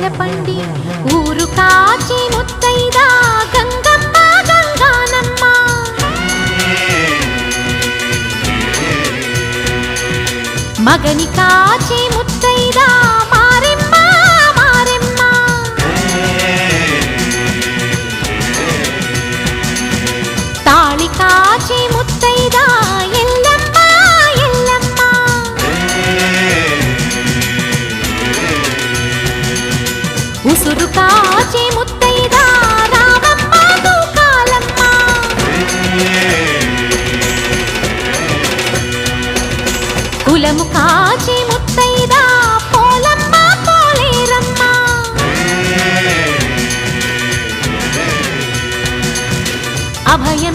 తెలపండి. ఊరు కాచి ముత్తైదా గంగమ్మ గంగానమ్మ. మగని కాచి ముత్తైదా మారెమ్మ మారెమ్మ. తాళి కాచి ముత్తైదా ఎల్లమ్మ ఎల్లమ్మ. ఉసురు కాచి ముత్తైదా రామమ్మ తూకాలమ్మ. కులము కాచి ముత్తైదా పోలమ్మ పోలేరమ్మ. అభయం